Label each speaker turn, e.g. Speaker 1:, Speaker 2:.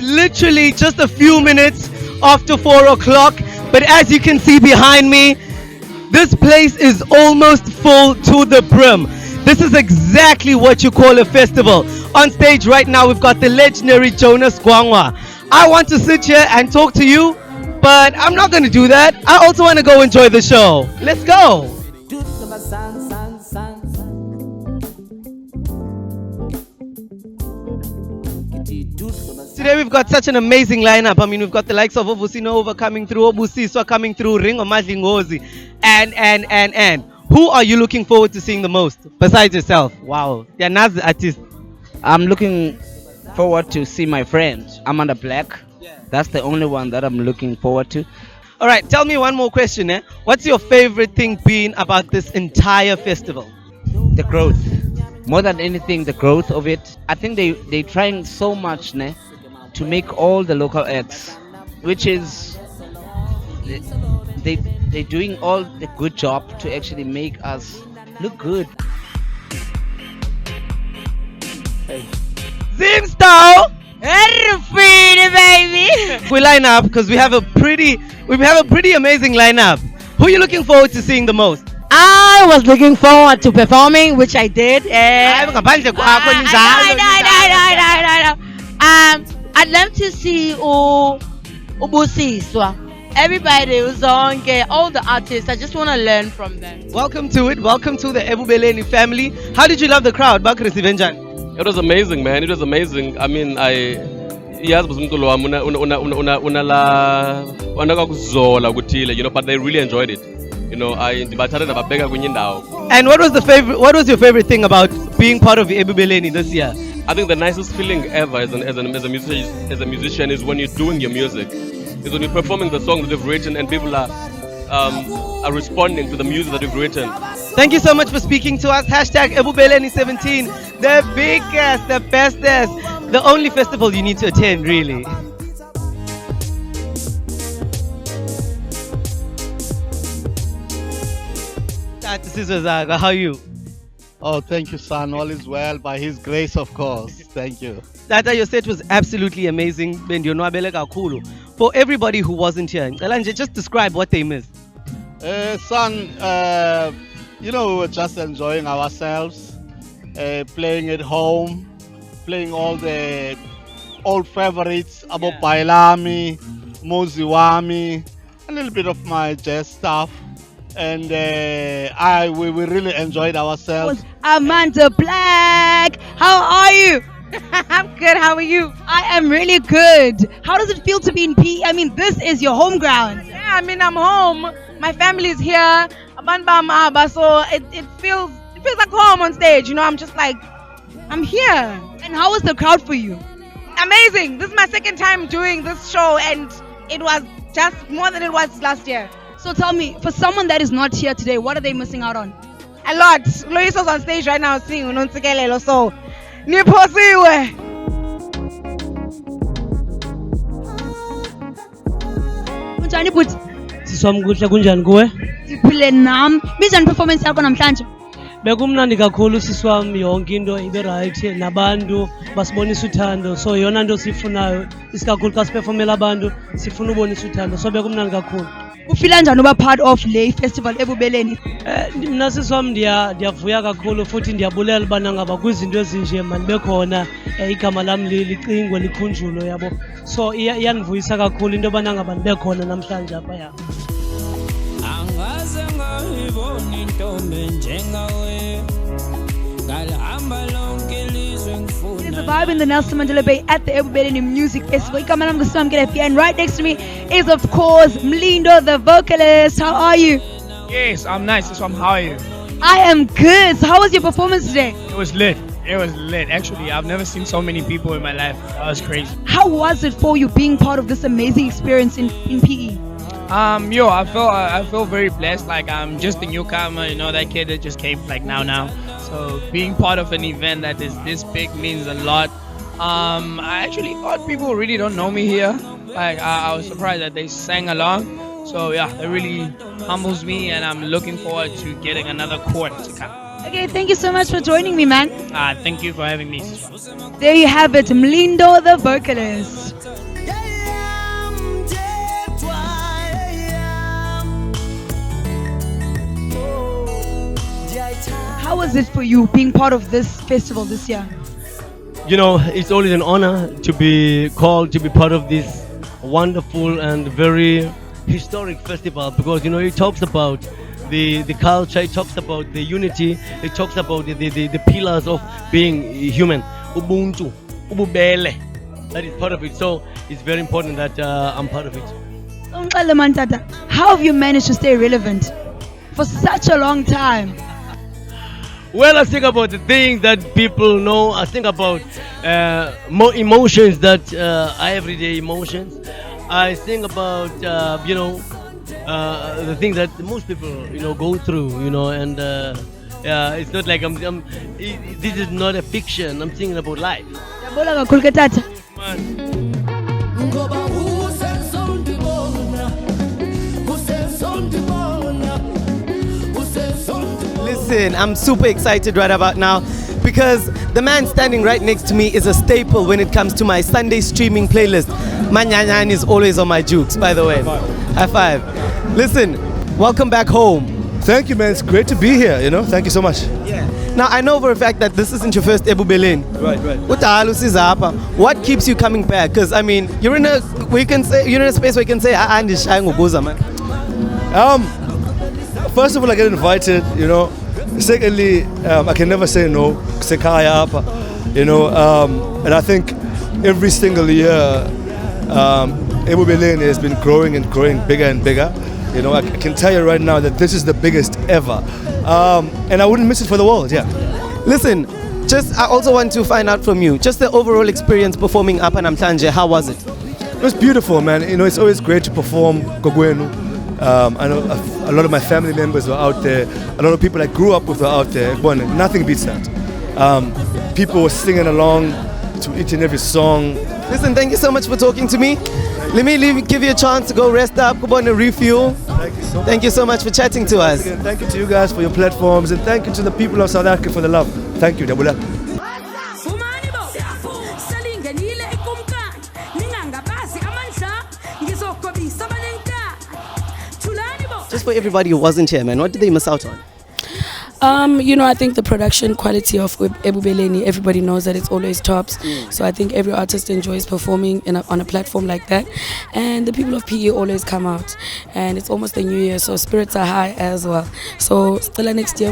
Speaker 1: literally just a few minutes after 4 o'clock. But as you can see behind me, this place is almost full to the brim. This is exactly what you call a festival. On stage right now, we've got the legendary Jonas Gwangwa. I want to sit here and talk to you, but I'm not going to do that. I also want to go enjoy the show. Let's go. Today we've got such an amazing lineup. I mean, we've got the likes of Ovusi Nova coming through, Obusiswa coming through, Ringo Madlingozi, and. Who are you looking forward to seeing the most besides yourself? Wow, you're not the artist.
Speaker 2: I'm looking forward to see my friend Amanda Black. That's the only one that I'm looking forward to.
Speaker 1: All right, tell me one more question. What's your favorite thing been about this entire festival?
Speaker 2: The growth. More than anything, the growth of it. I think they're trying so much to make all the local acts, which is they're doing all the good job to actually make us look good.
Speaker 1: Zimstow!
Speaker 3: Baby.
Speaker 1: We line up because we have a pretty amazing lineup. Who are you looking forward to seeing the most?
Speaker 3: I was looking forward to performing, which I did. I'd love to see Ubusiswa. Everybody who's on, all the artists. I just want to learn from them.
Speaker 1: Welcome to it. Welcome to the Ebubeleni family. How did you love the crowd? Bakri Sivenjan.
Speaker 4: It was amazing, man. It was amazing. I mean, yes, but they really enjoyed it.
Speaker 1: And what was your favorite thing about being part of the Ebubeleni this year?
Speaker 4: I think the nicest feeling ever as a musician is when you're doing your music. Is when you're performing the songs that you've written and people are responding to the music that you've written.
Speaker 1: Thank you so much for speaking to us. Hashtag Ebubeleni17, the biggest, the bestest, the only festival you need to attend, really. How are you?
Speaker 5: Oh, thank you, son. All is well by His grace, of course. Thank you.
Speaker 1: Tata, your set was absolutely amazing. For everybody who wasn't here, just describe what they missed.
Speaker 5: Son, we were just enjoying ourselves, playing at home, playing all the old favorites, Abo Bailami, Moziwami, a little bit of my jazz stuff. And we really enjoyed ourselves.
Speaker 3: Amanda Black, how are you? I'm good. How are you? I am really good. How does it feel to be in PE? I mean, this is your home ground. Yeah, I mean, I'm home. My family is here. So it feels like home on stage. I'm just like, I'm here. And how was the crowd for you? Amazing. This is my second time doing this show, and it was just more than it was last year. So tell me, for someone that is not here today, what are they missing out on? A lot. Loiso's on stage right now singing Unontsikelelo, so niphosiwe. Kunjani bhuti?
Speaker 6: Siswami kuhle kunjani kuwe?
Speaker 3: Siphile nami. Binjani performance yakho namhlanje?
Speaker 6: Bekumnandi kakhulu siswami, yonke into ibe right, nabantu basibonisa uthando, so yona nto sifunayo isikakhulu xa siperformela abantu sifuna ubonisa uthando, so bekumnandi kakhulu.
Speaker 3: Ufila njani uba part of le festival Ebubeleni?
Speaker 6: Mna siswami ndiyavuya kakhulu futhi ndiyabulela ubana ngaba kwizinto ezinje manibe khona, igama lami licingwe likhunjulwe yabo, so iyandivuyisa kakhulu into yobana ngaba ndibe khona namhlanje apha ya. Angaze ngayibona intombi njengawe ngalihamba lonke ilizwe ngifuna.
Speaker 3: It's a vibe in the Nelson Mandela Bay at the Ebubeleni Music Festival. And right next to me is, of course, Mlindo, the vocalist. How are you?
Speaker 7: Yes, I'm nice. How are you?
Speaker 3: I am good. So how was your performance today?
Speaker 7: It was lit. Actually, I've never seen so many people in my life. That was crazy.
Speaker 3: How was it for you being part of this amazing experience in PE?
Speaker 7: I feel very blessed. Like I'm just a newcomer, that kid that just came like now. So being part of an event that is this big means a lot. I actually thought people really don't know me here. Like I was surprised that they sang along. So yeah, it really humbles me, and I'm looking forward to getting another court to come.
Speaker 3: Okay, thank you so much for joining me, man.
Speaker 7: Thank you for having me.
Speaker 3: There you have it, Mlindo, the vocalist. was it for you being part of this festival this year?
Speaker 1: You know, it's always an honor to be called to be part of this wonderful and very historic festival, because you know it talks about the culture, it talks about the unity, it talks about the pillars of being human. Ubuntu, ububele. That is part of it. So it's very important that I'm part of it.
Speaker 3: Ongxele man tata, how have you managed to stay relevant for such a long time?
Speaker 1: Well, I think about the things that people know. I think about more emotions that are everyday emotions. I think about the things that most people go through. And it's not like this is not a fiction. I'm thinking about life.
Speaker 3: Yabola kakhulu ke tata.
Speaker 1: Listen, I'm super excited right about now because the man standing right next to me is a staple when it comes to my Sunday streaming playlist. Manyanyan is always on my jukes, by the way. High five. Listen, welcome back home.
Speaker 8: Thank you, man. It's great to be here. Thank you so much.
Speaker 1: Yeah. Now I know for a fact that this isn't your first Ebubeleni.
Speaker 8: Right.
Speaker 1: What keeps you coming back? Because I mean, you're in a space where you can say, man.
Speaker 8: First of all, I get invited. Secondly, I can never say no. Sekaya apa. And I think every single year, Ebubeleni has been growing and growing bigger and bigger. I can tell you right now that this is the biggest ever. And I wouldn't miss it for the world, yeah.
Speaker 1: Listen, I also want to find out from you, just the overall experience performing up in Namhlanje, how was it?
Speaker 8: It was beautiful, man. It's always great to perform Gogwenu. I know a lot of my family members were out there. A lot of people I grew up with were out there. Nothing beats that. People were singing along to each and every song.
Speaker 1: Listen, thank you so much for talking to me. Let me give you a chance to go rest up, go on a refuel. Thank you so much for chatting to us.
Speaker 8: Again, thank you to you guys for your platforms, and thank you to the people of South Africa for the love. Thank you, Dabula.
Speaker 1: Just for everybody who wasn't here, man, what did they miss out on?
Speaker 9: I think the production quality of Ebubeleni, everybody knows that it's always tops. So I think every artist enjoys performing on a platform like that. And the people of PE always come out. And it's almost the new year, so spirits are high as well. So still next year,